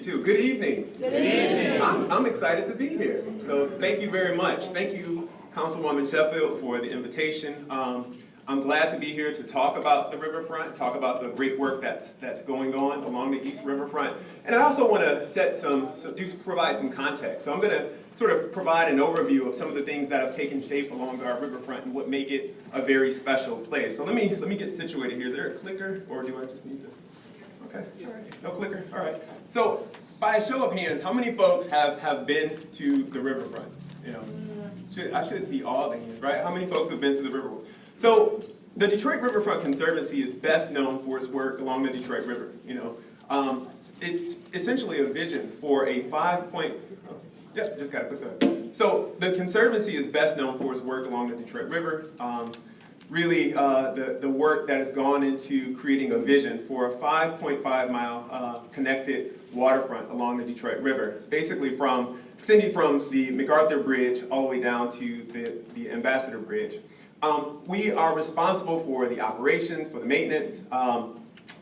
too. Good evening. Good evening. I'm excited to be here. So thank you very much. Thank you, Councilwoman Sheffield, for the invitation. I'm glad to be here to talk about the Riverfront, talk about the great work that's going on along the East Riverfront. And I also want to provide some context. So I'm going to sort of provide an overview of some of the things that have taken shape along our Riverfront and what make it a very special place. So let me get situated here. Is there a clicker, or do I just need to? Okay. No clicker? All right. So by a show of hands, how many folks have been to the Riverfront? You know, I should see all the hands, right? How many folks have been to the Riverfront? So the Detroit Riverfront Conservancy is best known for its work along the Detroit River. You know, it's essentially a vision for a 5-point. Yep, just got to click that. So the Conservancy is best known for its work along the Detroit River. Really, the work that has gone into creating a vision for a 5.5-mile connected waterfront along the Detroit River, basically extending from the MacArthur Bridge all the way down to the Ambassador Bridge. We are responsible for the operations, for the maintenance,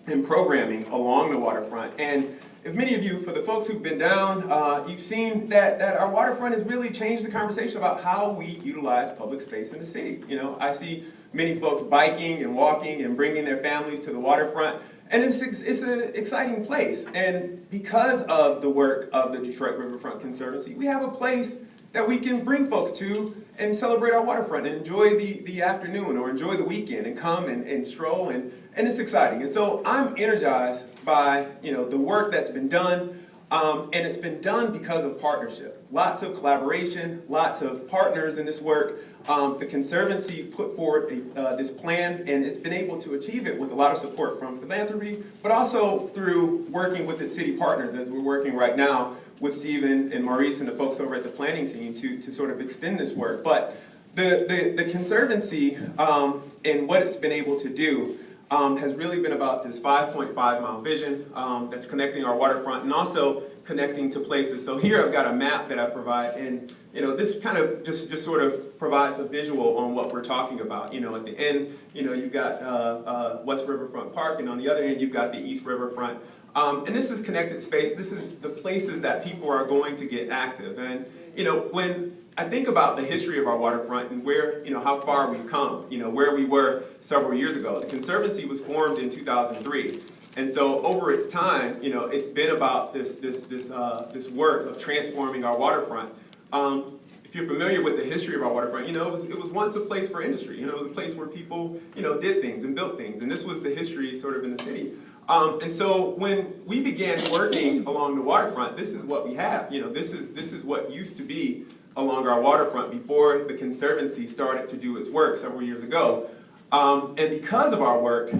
and programming along the waterfront. And if many of you, for the folks who've been down, you've seen that our waterfront has really changed the conversation about how we utilize public space in the city. You know, I see many folks biking and walking and bringing their families to the waterfront, and it's an exciting place. And because of the work of the Detroit Riverfront Conservancy, we have a place that we can bring folks to and celebrate our waterfront and enjoy the afternoon or enjoy the weekend and come and stroll, and it's exciting. And so I'm energized by the work that's been done, and it's been done because of partnership. Lots of collaboration, lots of partners in this work. The Conservancy put forward this plan, and it's been able to achieve it with a lot of support from philanthropy, but also through working with its city partners, as we're working right now with Stephen and Maurice and the folks over at the planning team to sort of extend this work. But the Conservancy and what it's been able to do has really been about this 5.5-mile vision that's connecting our waterfront and also connecting to places. So here I've got a map that I provide, and this kind of just sort of provides a visual on what we're talking about. At the end, you've got West Riverfront Park, and on the other end, you've got the East Riverfront. And this is connected space. This is the places that people are going to get active. And when I think about the history of our waterfront and where, how far we've come, where we were several years ago. The Conservancy was formed in 2003. And so over its time, it's been about this work of transforming our waterfront. If you're familiar with the history of our waterfront, it was once a place for industry. It was a place where people, did things and built things. And this was the history sort of in the city. And so when we began working along the waterfront, this is what we have. This is what used to be along our waterfront before the Conservancy started to do its work several years ago. And because of our work,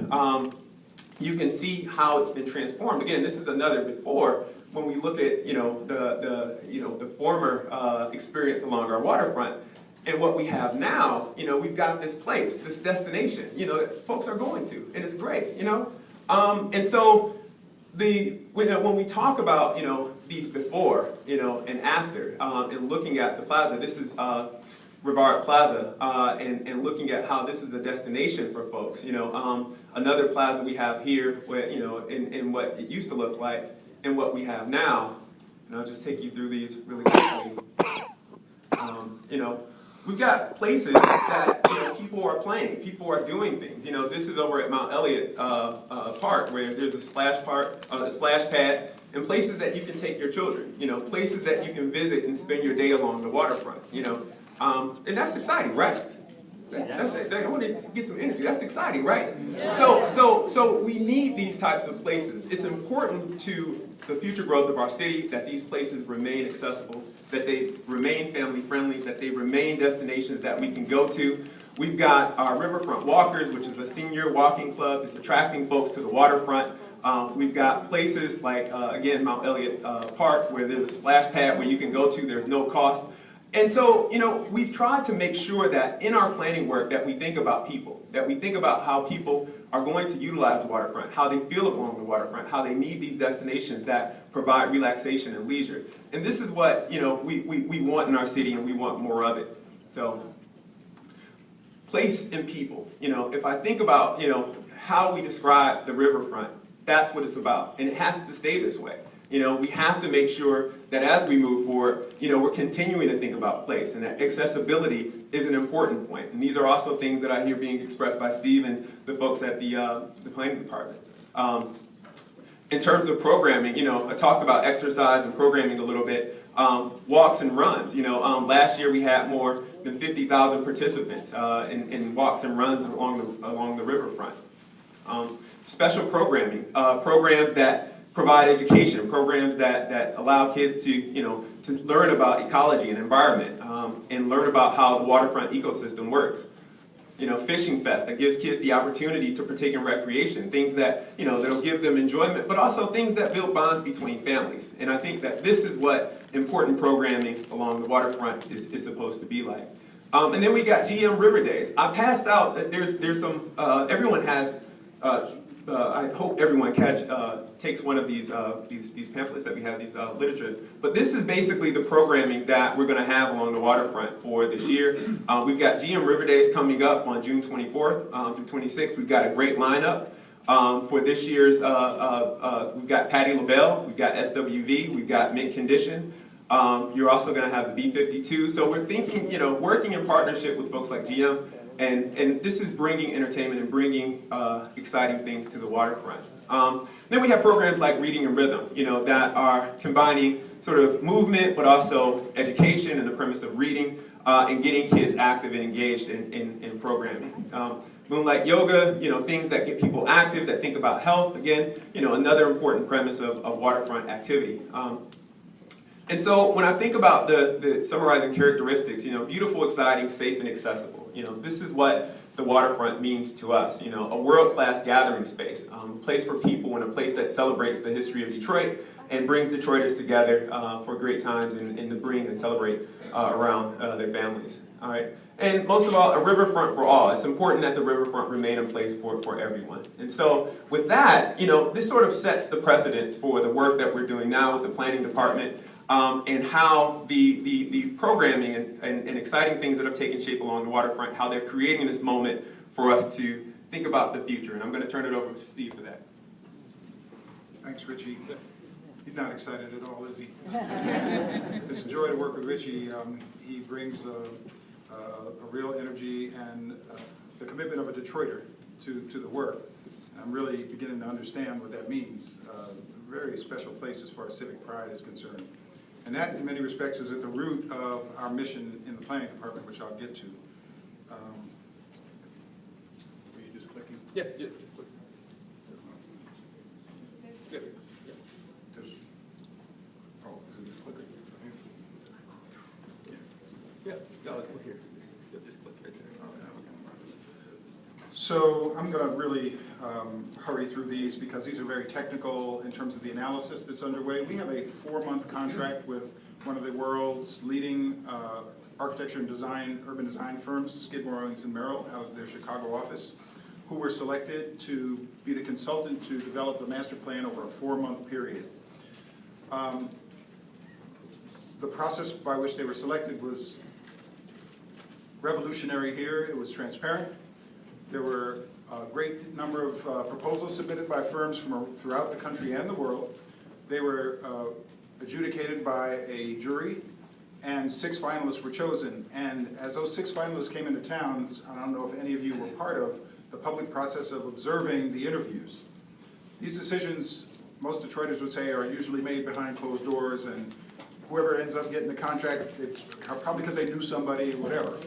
you can see how it's been transformed. Again, this is another before when we look at the former experience along our waterfront. And what we have now, we've got this place, this destination, that folks are going to, and it's great, And so when we talk about these before and after, and looking at the plaza, this is Riverfront Plaza, and looking at how this is a destination for folks. Another plaza we have here, where in what it used to look like and what we have now. And I'll just take you through these really quickly. We've got places that people are playing, people are doing things. This is over at Mount Elliott Park, where there's a splash pad, and places that you can take your children. Places that you can visit and spend your day along the waterfront. And that's exciting, right? I want to get some energy. That's exciting, right? Yes. So we need these types of places. It's important to the future growth of our city that these places remain accessible, that they remain family friendly, that they remain destinations that we can go to. We've got our Riverfront Walkers, which is a senior walking club that's attracting folks to the waterfront. We've got places like, again, Mount Elliott Park, where there's a splash pad where you can go to, there's no cost. And so, we've tried to make sure that in our planning work that we think about people, that we think about how people are going to utilize the waterfront, how they feel along the waterfront, how they need these destinations that provide relaxation and leisure. And this is what, we want in our city, and we want more of it. So, place and people. If I think about, how we describe the riverfront, that's what it's about. And it has to stay this way. We have to make sure that as we move forward, we're continuing to think about place, and that accessibility is an important point. And these are also things that I hear being expressed by Steve and the folks at the planning department. In terms of programming, I talked about exercise and programming a little bit. Walks and runs. Last year we had more than 50,000 participants in walks and runs along the riverfront. Special programming, programs that provide education, programs that allow kids to learn about ecology and environment, and learn about how the waterfront ecosystem works. Fishing fest that gives kids the opportunity to partake in recreation, things that, that'll give them enjoyment, but also things that build bonds between families. And I think that this is what important programming along the waterfront is supposed to be like. And then we got GM River Days. I passed out, there's some, everyone has, I hope everyone takes one of these pamphlets that we have, these literature. But this is basically the programming that we're going to have along the waterfront for this year. We've got GM River Days coming up on June 24th through 26th. We've got a great lineup. For this year's, we've got Patti LaBelle, we've got SWV, we've got Mint Condition. You're also going to have the B-52. So we're thinking, working in partnership with folks like GM. And this is bringing entertainment and bringing exciting things to the waterfront. Then we have programs like Reading and Rhythm, that are combining sort of movement, but also education and the premise of reading, and getting kids active and engaged in programming. Moonlight Yoga, things that get people active, that think about health. Again, another important premise of waterfront activity. And so when I think about the summarizing characteristics, beautiful, exciting, safe, and accessible. This is what the waterfront means to us. A world-class gathering space, a place for people, and a place that celebrates the history of Detroit and brings Detroiters together for great times and to bring and celebrate around their families. All right. And most of all, a riverfront for all. It's important that the riverfront remain a place for everyone. And so with that, this sort of sets the precedent for the work that we're doing now with the planning department. And how the programming and exciting things that have taken shape along the waterfront, how they're creating this moment for us to think about the future. And I'm going to turn it over to Steve for that. Thanks, Richie. He's not excited at all, is he? It's a joy to work with Richie. He brings a real energy and the commitment of a Detroiter to the work. I'm really beginning to understand what that means. A very special place as far as civic pride is concerned. And that, in many respects, is at the root of our mission in the planning department, which I'll get to. Were you just clicking? Yeah, just click. Yeah. Oh, is it just clicking? Yeah, no, click here. Yeah, just click right there. So I'm going to really hurry through these because these are very technical in terms of the analysis that's underway. We have a 4-month contract with one of the world's leading architecture and design, urban design firms, Skidmore, Owings & Merrill, out of their Chicago office, who were selected to be the consultant to develop the master plan over a 4-month period. The process by which they were selected was revolutionary here. It was transparent. There were a great number of proposals submitted by firms from throughout the country and the world. They were adjudicated by a jury, and 6 finalists were chosen. And as those 6 finalists came into town, I don't know if any of you were part of the public process of observing the interviews. These decisions, most Detroiters would say, are usually made behind closed doors, and whoever ends up getting the contract, it's probably because they knew somebody, whatever.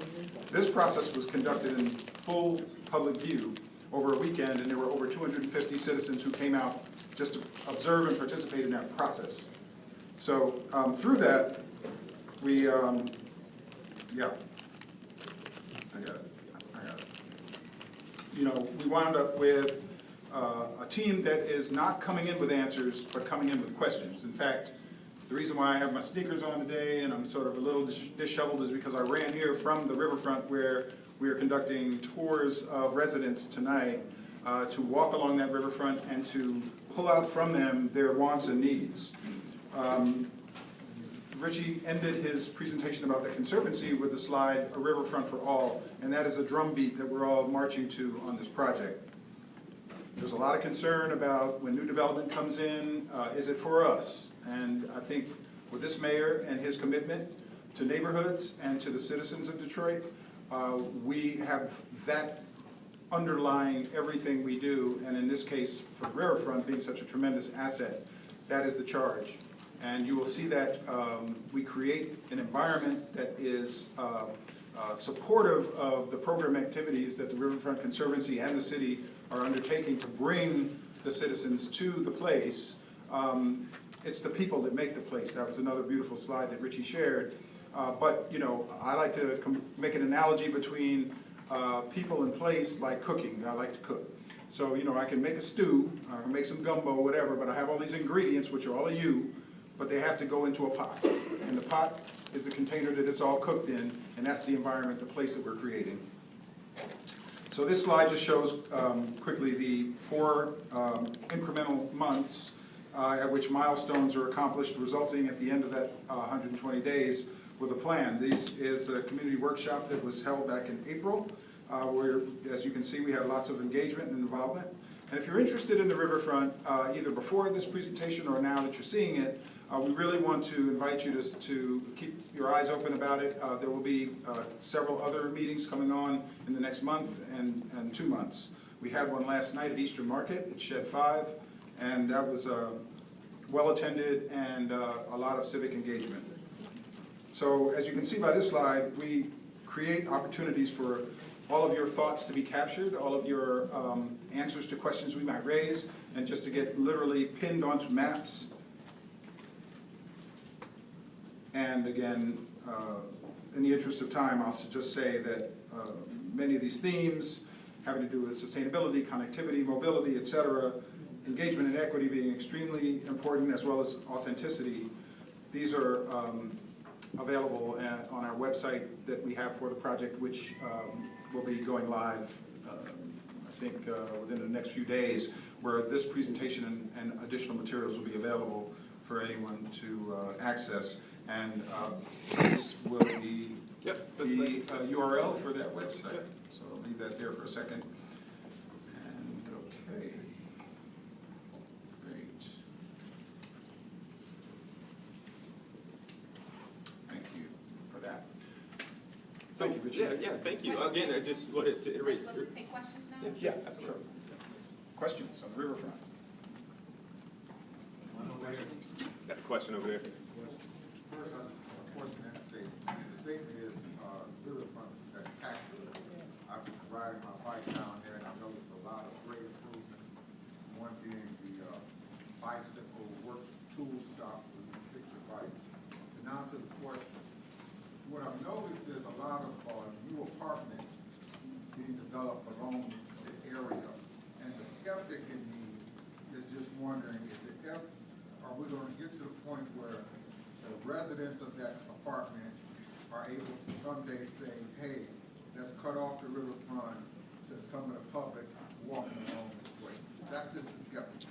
This process was conducted in full public view over a weekend, and there were over 250 citizens who came out just to observe and participate in that process. So through that, we, yeah, I got it. We wound up with a team that is not coming in with answers, but coming in with questions. In fact, the reason why I have my sneakers on today and I'm sort of a little disheveled is because I ran here from the riverfront where we are conducting tours of residents tonight to walk along that riverfront and to pull out from them their wants and needs. Richie ended his presentation about the Conservancy with the slide, "A Riverfront for All," and that is a drumbeat that we're all marching to on this project. There's a lot of concern about when new development comes in, is it for us? And I think with this mayor and his commitment to neighborhoods and to the citizens of Detroit, we have that underlying everything we do, and in this case, for Riverfront being such a tremendous asset, that is the charge. And you will see that we create an environment that is supportive of the program activities that the Riverfront Conservancy and the city are undertaking to bring the citizens to the place. It's the people that make the place. That was another beautiful slide that Richie shared. But, you know, I like to make an analogy between people and place like cooking. I like to cook. So, you know, I can make a stew, I can make some gumbo, whatever, but I have all these ingredients, which are all of you, but they have to go into a pot. And the pot is the container that it's all cooked in, and that's the environment, the place that we're creating. So this slide just shows quickly the 4 incremental months at which milestones are accomplished, resulting at the end of that 120 days with a plan. This is a community workshop that was held back in April, where, as you can see, we had lots of engagement and involvement. And if you're interested in the Riverfront, either before this presentation or now that you're seeing it, we really want to invite you to keep your eyes open about it. There will be several other meetings coming on in the next month and 2 months. We had one last night at Eastern Market at Shed 5, and that was well attended and a lot of civic engagement. So as you can see by this slide, we create opportunities for all of your thoughts to be captured, all of your answers to questions we might raise, and just to get literally pinned onto maps. And again, in the interest of time, I'll just say that many of these themes having to do with sustainability, connectivity, mobility, et cetera, engagement and equity being extremely important, as well as authenticity, these are available on our website that we have for the project, which will be going live, I think, within the next few days, where this presentation and additional materials will be available for anyone to access. And this will be the URL for that website. So I'll leave that there for a second. And okay. Great. Thank you for that. Thank you, Richard. Yeah, thank you. Again, I just wanted to iterate. Let's take questions now. Yeah, sure. Questions on the Riverfront? Got a question over there. First, a question and a statement. The statement is, Riverfront is spectacular. I've been riding my bike down there, and I've noticed a lot of great improvements. One being the bicycle work tool shop where you can fix your bike. And now to the question. What I've noticed is a lot of new apartments being developed along the area. And the skeptic in me is just wondering, are we going to get to the point where the residents of that apartment are able to someday say, hey, let's cut off the riverfront to some of the public walking along this way? That's just a skeptic.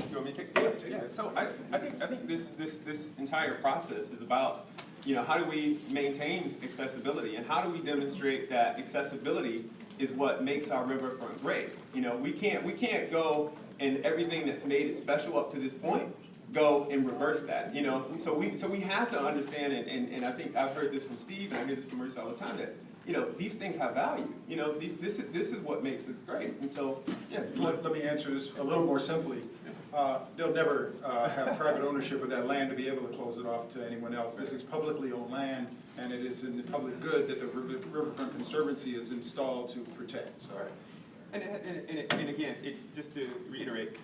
You want me to take it? Yeah. So I think this entire process is about, you know, how do we maintain accessibility, and how do we demonstrate that accessibility is what makes our riverfront great. You know, we can't go and everything that's made it special up to this point, go and reverse that. You know, so we have to understand, and I think I've heard this from Steve, and I hear this from Marissa all the time, that, you know, these things have value. You know, this is what makes us great. And so, yeah. Let me answer this a little more simply. They'll never have private ownership of that land to be able to close it off to anyone else. This is publicly owned land, and it is in the public good that the Riverfront Conservancy is installed to protect. So. All right. And again, just to reiterate,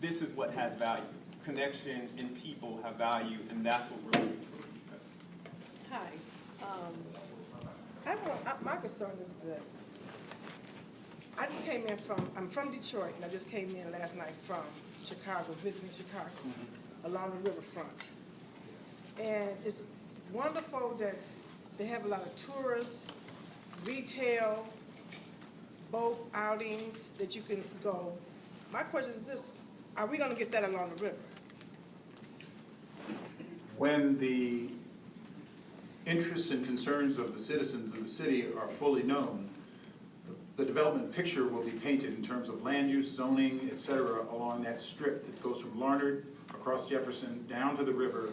this is what has value. Connection and people have value, and that's what we're looking for. Hi. My concern is this. I just came in I'm from Detroit, and I just came in last night from Chicago, visiting Chicago, along the riverfront. And it's wonderful that they have a lot of tourists, retail, boat outings that you can go. My question is this: are we going to get that along the river? When the interests and concerns of the citizens of the city are fully known, the development picture will be painted in terms of land use, zoning, et cetera, along that strip that goes from Larned across Jefferson down to the river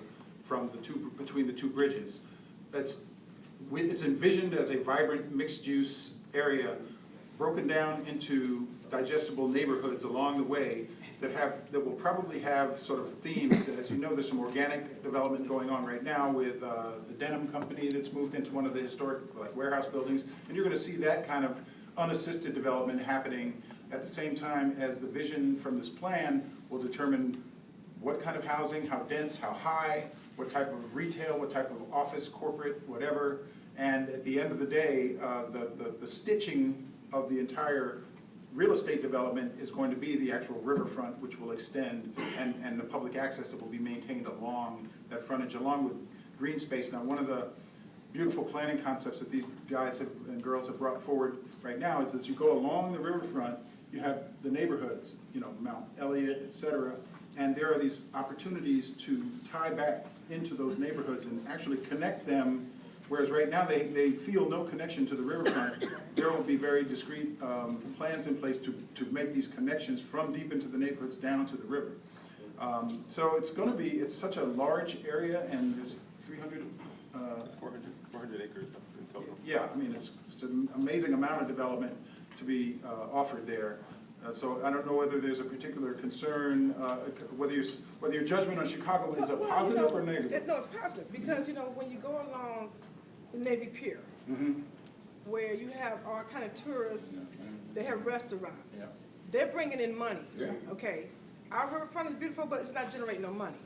from between the two bridges. It's envisioned as a vibrant mixed-use area broken down into digestible neighborhoods along the way that will probably have sort of themes. As you know, there's some organic development going on right now with the denim company that's moved into one of the historic warehouse buildings, and you're going to see that kind of unassisted development happening at the same time as the vision from this plan will determine what kind of housing, how dense, how high, what type of retail, what type of office, corporate, whatever. And at the end of the day, the stitching of the entire real estate development is going to be the actual riverfront, which will extend, and the public access that will be maintained along that frontage, along with green space. Now, one of the beautiful planning concepts that these guys and girls have brought forward right now is as you go along the riverfront, you have the neighborhoods, Mount Elliott, et cetera, and there are these opportunities to tie back into those neighborhoods and actually connect them. Whereas right now they feel no connection to the riverfront, there will be very discrete plans in place to make these connections from deep into the neighborhoods down to the river. So it's such a large area, and there's 300. It's 400 acres in total. Yeah, I mean, it's an amazing amount of development to be offered there. So I don't know whether there's a particular concern, whether your judgment on Chicago is a positive or negative. No, it's positive, because when you go along the Navy Pier, where you have all kind of tourists, they have restaurants, they're bringing in money. Okay, our riverfront is beautiful, but it's not generating no money.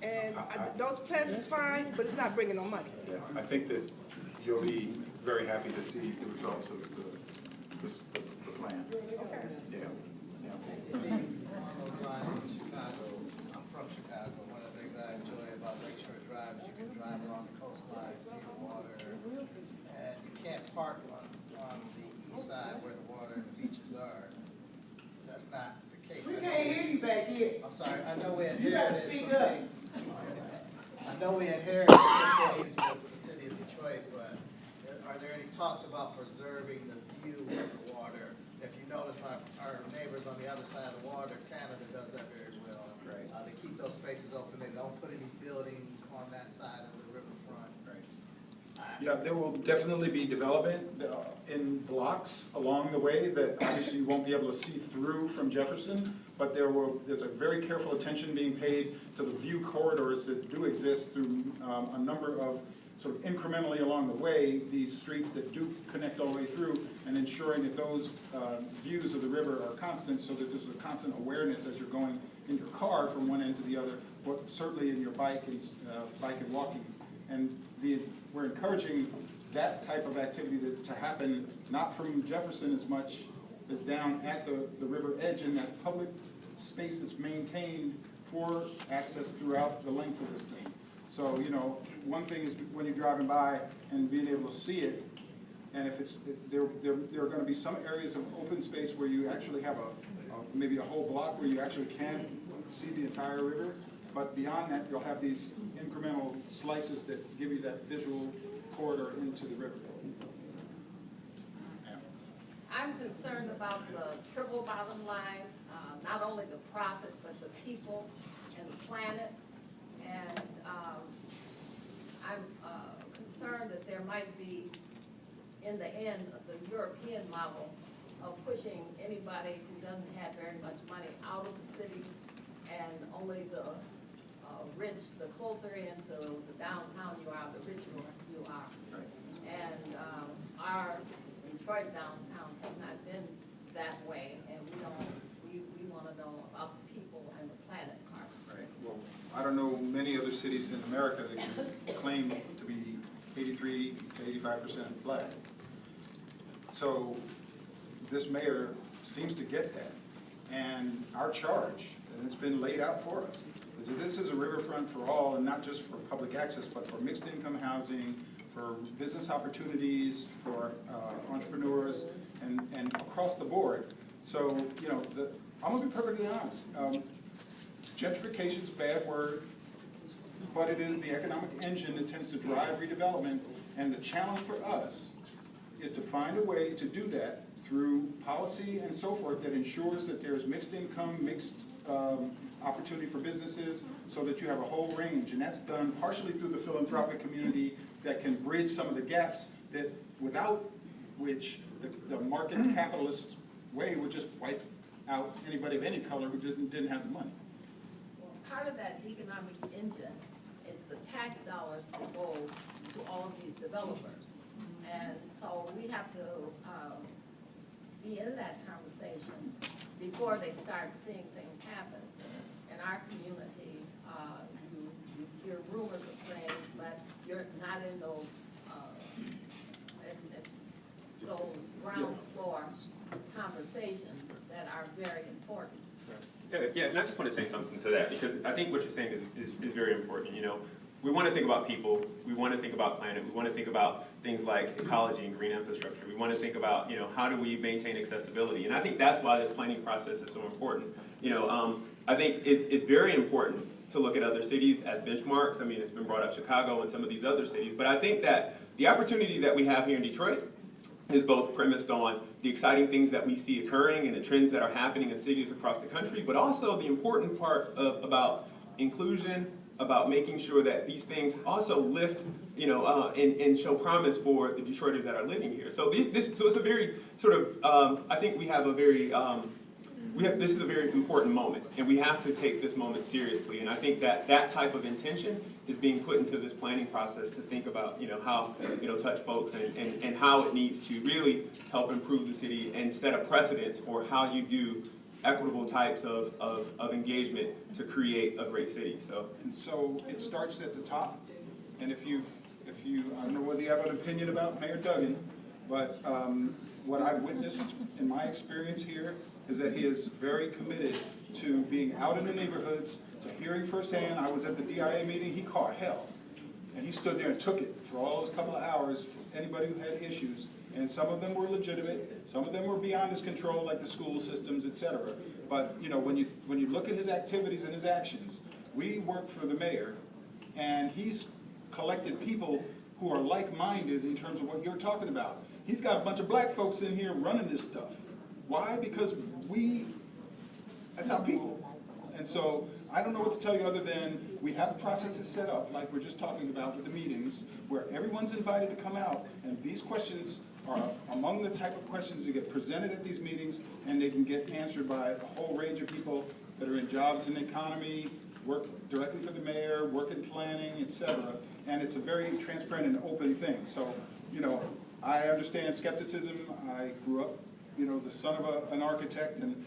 And those plans is fine, but it's not bringing no money. Yeah, I think that you'll be very happy to see the results of the plan. Okay. Yeah. Steve, along those lines in Chicago, I'm from Chicago. One of the things I enjoy about Lakeshore Drive is you can drive along the coastline, see the water, and you can't park on the east side where the water and the beaches are. That's not the case. We can't hear you back here. I'm sorry, I know we You gotta inherited speak some up. things. I know we inherited some things with the city of Detroit, but are there any talks about preserving the view of the water? If you notice, our neighbors on the other side of the water, Canada does that very well. Right. They keep those spaces open. They don't put any buildings on that side of the riverfront. Right. Yeah, there will definitely be development in blocks along the way that obviously you won't be able to see through from Jefferson, but there's a very careful attention being paid to the view corridors that do exist through a number of sort of incrementally along the way, these streets that do connect all the way through, and ensuring that those views of the river are constant, so that there's a constant awareness as you're going in your car from one end to the other, but certainly in your bike and walking. And we're encouraging that type of activity to happen not from Jefferson as much as down at the river edge in that public space that's maintained for access throughout the length of this thing. So, one thing is when you're driving by and being able to see it, and if there are going to be some areas of open space where you actually have maybe a whole block where you actually can see the entire river, but beyond that, you'll have these incremental slices that give you that visual corridor into the river. Yeah. I'm concerned about the triple bottom line, not only the profit, but the people and the planet. And I'm concerned that there might be, in the end, the European model of pushing anybody who doesn't have very much money out of the city, and only the rich, the closer into the downtown you are, the richer you are. Right. And our Detroit downtown has not been that way, and we want to know about the people and the planet part. Right. Well, I don't know many other cities in America that can claim to be 83 to 85% black. So this mayor seems to get that. And our charge, and it's been laid out for us, is that this is a riverfront for all, and not just for public access, but for mixed income housing, for business opportunities, for entrepreneurs, and across the board. So, I'm gonna be perfectly honest. Gentrification's a bad word, but it is the economic engine that tends to drive redevelopment. And the challenge for us is to find a way to do that through policy and so forth that ensures that there's mixed income, mixed opportunity for businesses, so that you have a whole range. And that's done partially through the philanthropic community that can bridge some of the gaps that without which the market capitalist way would just wipe out anybody of any color who didn't have the money. Well, part of that economic engine is the tax dollars that go to all of these developers. And so we have to be in that conversation before they start seeing things happen. In our community, you hear rumors of things, but you're not in those ground floor conversations that are very important. Yeah, and I just want to say something to that, because I think what you're saying is very important. You know, we want to think about people, we want to think about planet, we want to think about things like ecology and green infrastructure. We want to think about, you know, how do we maintain accessibility? And I think that's why this planning process is so important. You know, I think it's very important to look at other cities as benchmarks. I mean, it's been brought up, Chicago and some of these other cities, but I think that the opportunity that we have here in Detroit is both premised on the exciting things that we see occurring and the trends that are happening in cities across the country, but also the important part about inclusion, about making sure that these things also lift, you know, and show promise for the Detroiters that are living here. So so it's a very sort of, I think we have a very, this is a very important moment, and we have to take this moment seriously. And I think that that type of intention is being put into this planning process to think about, you know, how it'll touch folks and how it needs to really help improve the city and set a precedence for how you do equitable types of engagement to create a great city. And so it starts at the top, and if you, I don't know whether you have an opinion about Mayor Duggan, but what I've witnessed in my experience here is that he is very committed to being out in the neighborhoods, to hearing firsthand. I was at the DIA meeting, he caught hell, and he stood there and took it for all those couple of hours for anybody who had issues. And some of them were legitimate, some of them were beyond his control, like the school systems, et cetera. But you know, when you look at his activities and his actions, we work for the mayor, and he's collected people who are like-minded in terms of what you're talking about. He's got a bunch of black folks in here running this stuff. Why? Because that's our people. And so I don't know what to tell you other than we have processes set up, like we're just talking about with the meetings, where everyone's invited to come out, and these questions are among the type of questions that get presented at these meetings, and they can get answered by a whole range of people that are in jobs in the economy, work directly for the mayor, work in planning, et cetera. And it's a very transparent and open thing. So, you know, I understand skepticism. I grew up, you know, the son of an architect, and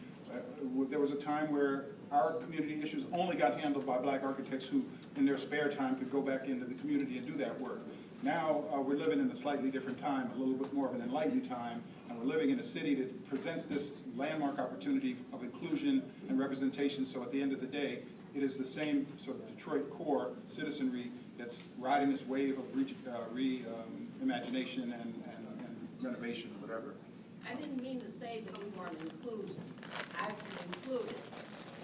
there was a time where our community issues only got handled by black architects who, in their spare time, could go back into the community and do that work. Now, we're living in a slightly different time, a little bit more of an enlightened time, and we're living in a city that presents this landmark opportunity of inclusion and representation. So at the end of the day, it is the same sort of Detroit core citizenry that's riding this wave of reimagination and renovation, or whatever. I didn't mean to say that we weren't included. I've been included.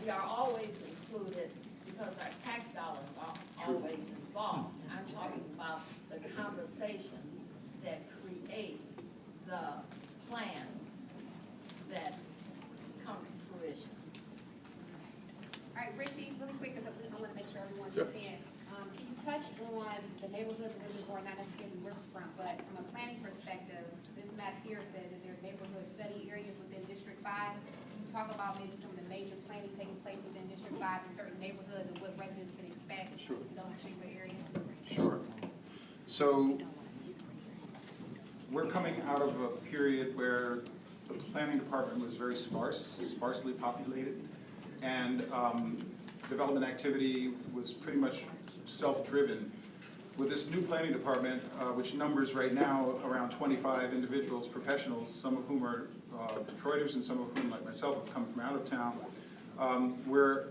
We are always included because our tax dollars are always involved. I'm talking about the conversations that create the plans that come to fruition. All right, Richie, really quick, because I want to make sure everyone gets in. Can you touch on the neighborhoods that we were not necessarily Riverfront, but from a planning perspective, this map here says that there's neighborhood study areas within District 5. Can you talk about maybe some of the major planning taking place within District 5 in certain neighborhoods and what residents can expect in those particular areas? Sure. So we're coming out of a period where the planning department was very sparsely populated, and development activity was pretty much self-driven. With this new planning department, which numbers right now around 25 individuals, professionals, some of whom are Detroiters and some of whom, like myself, have come from out of town, we're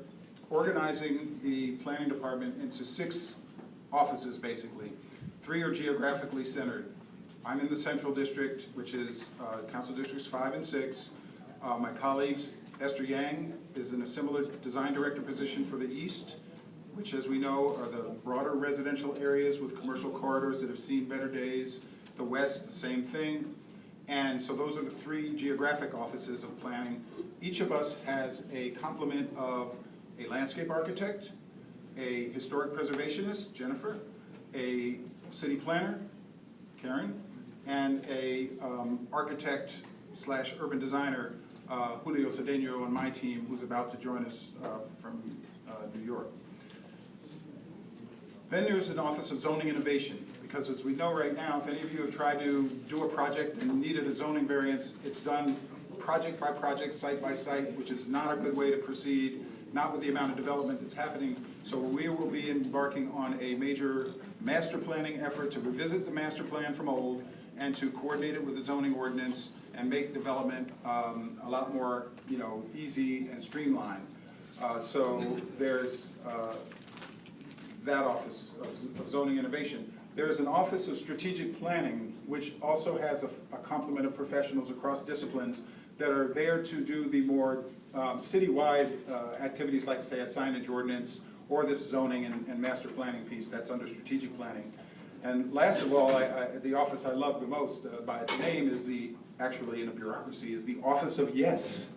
organizing the planning department into 6 offices, basically. 3 are geographically centered. I'm in the Central District, which is Council Districts 5 and 6. My colleagues, Esther Yang is in a similar design director position for the East, which, as we know, are the broader residential areas with commercial corridors that have seen better days. The West, the same thing. And so those are the 3 geographic offices of planning. Each of us has a complement of a landscape architect, a historic preservationist, Jennifer, a city planner, Karen, and a architect / urban designer, Julio Cedeno on my team, who's about to join us from New York. Then there's an Office of Zoning Innovation, because as we know right now, if any of you have tried to do a project and needed a zoning variance, it's done project by project, site by site, which is not a good way to proceed, not with the amount of development that's happening. So we will be embarking on a major master planning effort to revisit the master plan from old and to coordinate it with the zoning ordinance and make development a lot more, easy and streamlined. So there's that Office of Zoning Innovation. There's an Office of Strategic Planning, which also has a complement of professionals across disciplines that are there to do the more citywide activities like, say, a signage ordinance or this zoning and master planning piece that's under strategic planning. And last of all, the office I love the most by its name is actually in a bureaucracy, is the Office of Yes.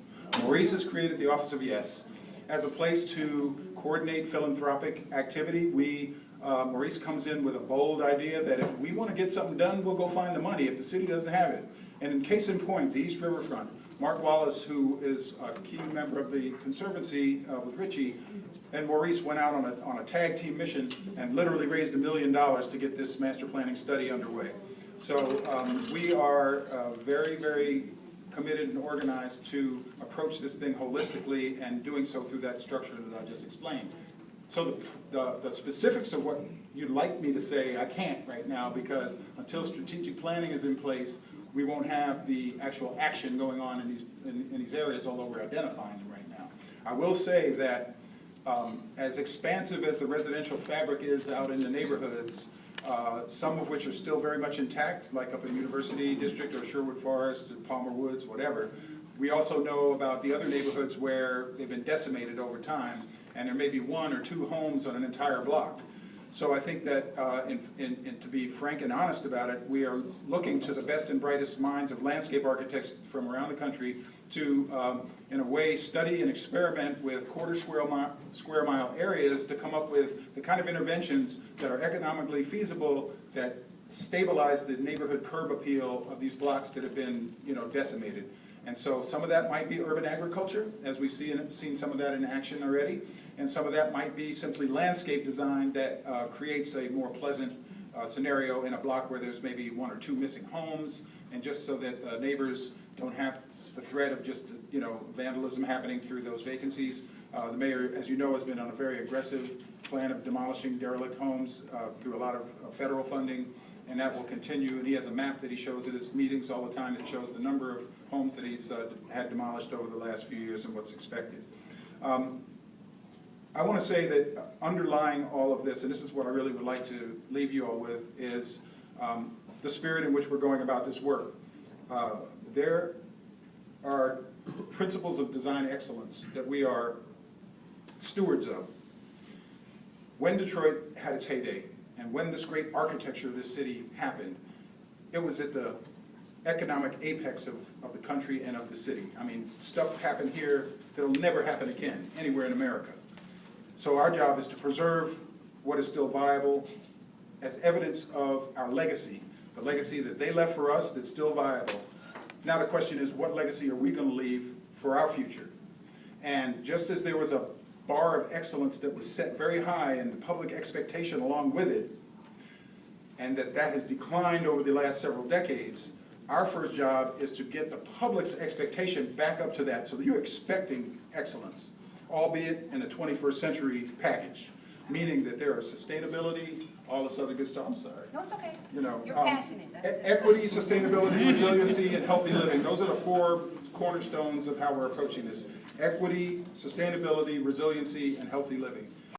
Maurice has created the Office of Yes as a place to coordinate philanthropic activity. Maurice comes in with a bold idea that if we want to get something done, we'll go find the money if the city doesn't have it. And in case in point, the East Riverfront, Mark Wallace, who is a key member of the Conservancy with Richie, and Maurice went out on a tag team mission and literally raised $1 million to get this master planning study underway. So we are very, very committed and organized to approach this thing holistically, and doing so through that structure that I just explained. So the specifics of what you'd like me to say, I can't right now, because until strategic planning is in place, we won't have the actual action going on in these areas, although we're identifying them right now. I will say that as expansive as the residential fabric is out in the neighborhoods, some of which are still very much intact, like up in University District or Sherwood Forest, or Palmer Woods, whatever. We also know about the other neighborhoods where they've been decimated over time, and there may be 1 or 2 homes on an entire block. So I think that, to be frank and honest about it, we are looking to the best and brightest minds of landscape architects from around the country to, in a way, study and experiment with quarter square mile areas to come up with the kind of interventions that are economically feasible, that stabilize the neighborhood curb appeal of these blocks that have been, decimated. And so some of that might be urban agriculture, as we've seen some of that in action already, and some of that might be simply landscape design that creates a more pleasant scenario in a block where there's maybe 1 or 2 missing homes, and just so that neighbors don't have the threat of just vandalism happening through those vacancies. The mayor, as you know, has been on a very aggressive plan of demolishing derelict homes through a lot of federal funding, and that will continue. And he has a map that he shows at his meetings all the time that shows the number of homes that he's had demolished over the last few years and what's expected. I want to say that underlying all of this, and this is what I really would like to leave you all with, is the spirit in which we're going about this work. There are principles of design excellence that we are stewards of. When Detroit had its heyday, and when this great architecture of this city happened, it was at the economic apex of the country and of the city. I mean, stuff happened here that'll never happen again anywhere in America. So our job is to preserve what is still viable as evidence of our legacy, the legacy that they left for us that's still viable. Now the question is, what legacy are we going to leave for our future? And just as there was a bar of excellence that was set very high and the public expectation along with it, and that has declined over the last several decades, our first job is to get the public's expectation back up to that, so that you're expecting excellence, albeit in a 21st century package, meaning that there are sustainability, all this other good stuff. I'm sorry. No, it's okay. You're passionate. Equity, sustainability, resiliency, and healthy living. Those are the 4 cornerstones of how we're approaching this. Equity, sustainability, resiliency, and healthy living.